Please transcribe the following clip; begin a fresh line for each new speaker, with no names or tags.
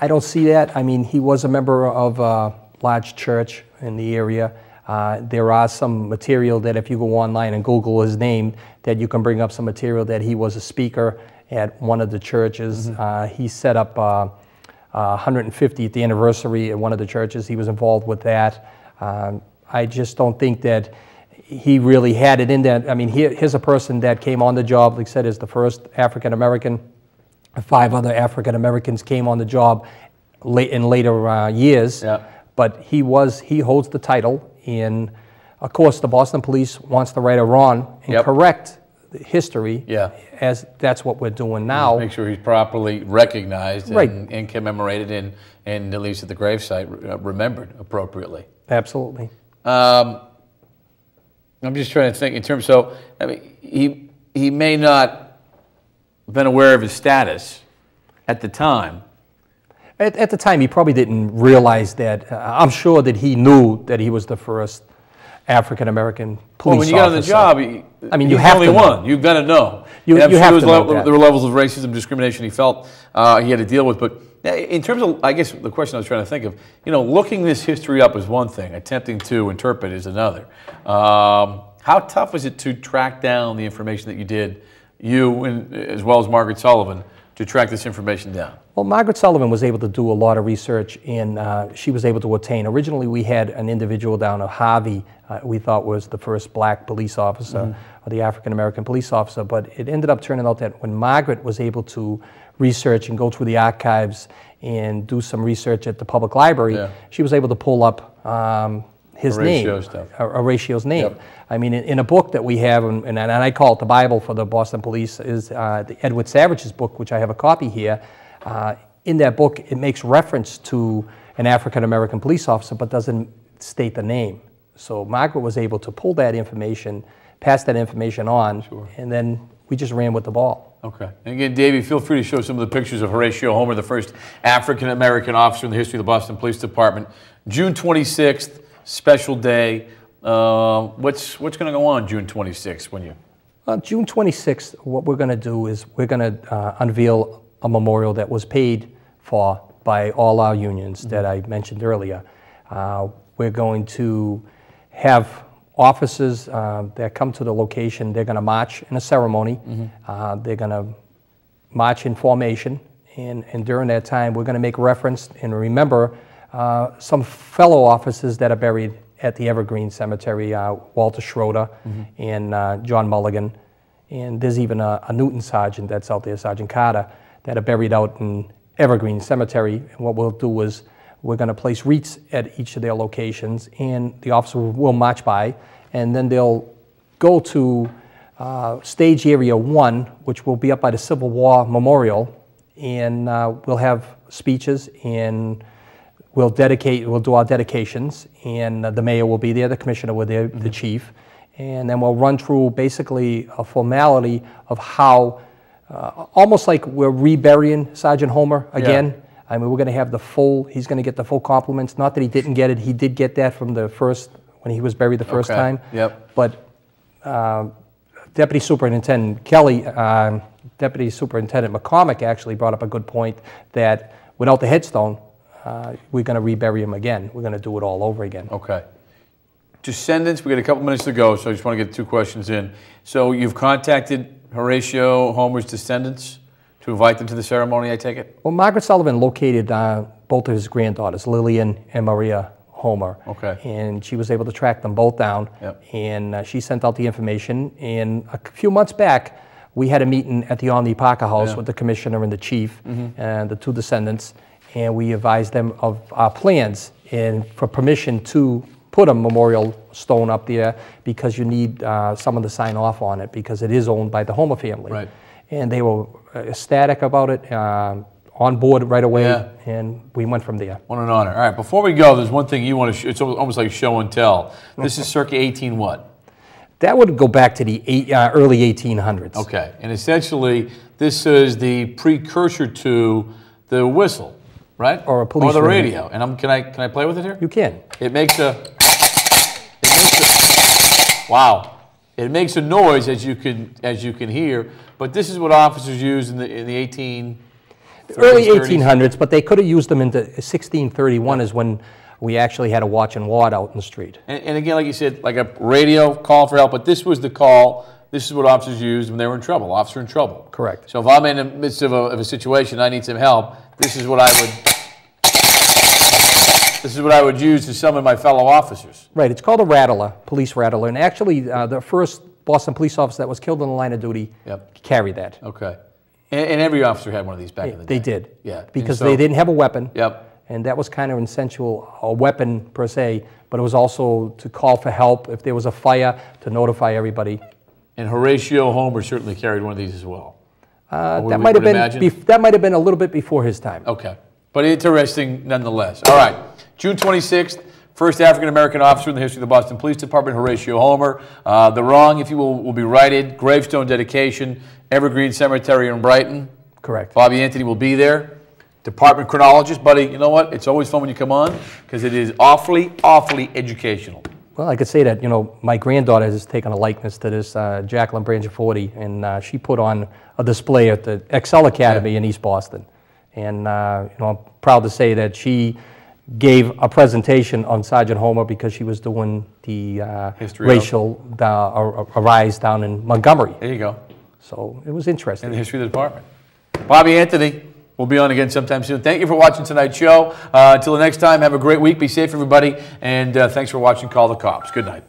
I don't see that. I mean, he was a member of a large church in the area. There are some material that if you go online and Google his name, that you can bring up some material that he was a speaker at one of the churches. He set up 150th anniversary at one of the churches. He was involved with that. I just don't think that he really had it in that. I mean, here's a person that came on the job, like I said, as the first African-American. 5 other African-Americans came on the job in later years. Yeah. But he holds the title, and of course the Boston Police wants to right or wrong and correct the history, as that's what we're doing now.
Just make sure he's properly recognized and commemorated and at least at the gravesite remembered appropriately.
Absolutely.
I'm just trying to think in terms, so I mean, he may not have been aware of his status at the time.
At the time, he probably didn't realize that. I'm sure that he knew that he was the first African-American police officer.
Well, when you got on the job,
I mean, you have to know.
You've got to know.
You have to know that.
There were levels of racism, discrimination he felt he had to deal with. But in terms of, I guess, the question I was trying to think of, you know, looking this history up is one thing. Attempting to interpret is another. How tough was it to track down the information that you did, as well as Margaret Sullivan, to track this information down?
Well, Margaret Sullivan was able to do a lot of research, and she was able to attain. Originally, we had an individual down at Harvey, we thought was the first black police officer, or the African-American police officer, but it ended up turning out that when Margaret was able to research and go through the archives and do some research at the public library, she was able to pull up his name, Horatio's name. Yep. I mean, in a book that we have, and I call it the Bible for the Boston Police, is Edward Savage's book, which I have a copy here. In that book, it makes reference to an African-American police officer, but doesn't state the name. So Margaret was able to pull that information, pass that information on, and then we just ran with the ball.
Okay. And again, Davey, feel free to show some of the pictures of Horatio Homer, the first African-American officer in the history of the Boston Police Department. June 26th, special day. What's going to go on June 26th when you?
June 26th, what we're going to do is we're going to unveil a memorial that was paid for by all our unions that I mentioned earlier. We're going to have officers that come to the location. They're going to march in a ceremony. They're going to march in formation, and during that time, we're going to make reference and remember some fellow officers that are buried at the Evergreen Cemetery, Walter Schroeder and John Mulligan. And there's even a Newton sergeant that's out there, Sergeant Carter, that are buried out in Evergreen Cemetery. And what we'll do is we're going to place wreaths at each of their locations, and the officer will march by, and then they'll go to stage area 1, which will be up by the Civil War Memorial, and we'll have speeches, and we'll do our dedications, and the mayor will be there, the commissioner will be there, the chief, and then we'll run through basically a formality of how, almost like we're reburying Sergeant Homer again. I mean, we're going to have he's going to get the full compliments. Not that he didn't get it, he did get that from the first, when he was buried the first time. But Deputy Superintendent Kelly, Deputy Superintendent McCormick actually brought up a good point that without the headstone, we're going to rebury him again. We're going to do it all over again.
Okay. Descendants, we got a couple minutes to go, so I just want to get 2 questions in. So you've contacted Horatio Homer's descendants to invite them to the ceremony, I take it?
Well, Margaret Sullivan located both of his granddaughters, Lillian and Maria Homer.
Okay.
And she was able to track them both down. And she sent out the information. And a few months back, we had a meeting at the Omni Parker House with the commissioner and the chief and the 2 descendants. And we advised them of our plans and for permission to put a memorial stone up there, because you need someone to sign off on it, because it is owned by the Homer family.
Right.
And they were ecstatic about it, on board right away, and we went from there.
What an honor. All right, before we go, there's one thing you want to show. It's almost like show and tell. This is circa 18 what?
That would go back to the early 1800s.
Okay, and essentially, this is the precursor to the whistle, right?
Or a police
radio. And can I play with it here?
You can.
It makes a wow. It makes a noise, as you can hear. But this is what officers used in the 18.
Early
30s?
1800s, but they could have used them into 1631 is when we actually had a watch and ward out in the street.
And again, like you said, like a radio call for help, but this was the call. This is what officers used when they were in trouble. Officer in trouble.
Correct.
So if I'm in the midst of a situation, I need some help. This is what I would use to summon my fellow officers.
Right. It's called a rattler, police rattler, and actually the first Boston police officer that was killed in the line of duty carried that.
Okay. And every officer had one of these back in the day.
They did.
Yeah.
Because they didn't have a weapon.
Yep.
And that was kind of essential, a weapon per se, but it was also to call for help if there was a fire, to notify everybody.
And Horatio Homer certainly carried one of these as well.
That might have been a little bit before his time.
Okay. But interesting nonetheless. All right. June 26th, first African-American officer in the history of the Boston Police Department, Horatio Homer. The wrong, if you will be righted. Gravestone dedication, Evergreen Cemetery in Brighton.
Correct.
Bobby Anthony will be there. Department chronologist, buddy, you know what? It's always fun when you come on because it is awfully, awfully educational.
Well, I could say that, my granddaughter has taken a likeness to this Jacqueline Brangiforti, and she put on a display at the Excel Academy in East Boston. And, I'm proud to say that she gave a presentation on Sergeant Homer because she was doing the racial arise down in Montgomery.
There you go.
So it was interesting.
In the history of the department. Bobby Anthony. We'll be on again sometime soon. Thank you for watching tonight's show. Until the next time, have a great week. Be safe, everybody. And thanks for watching Call the Cops. Good night.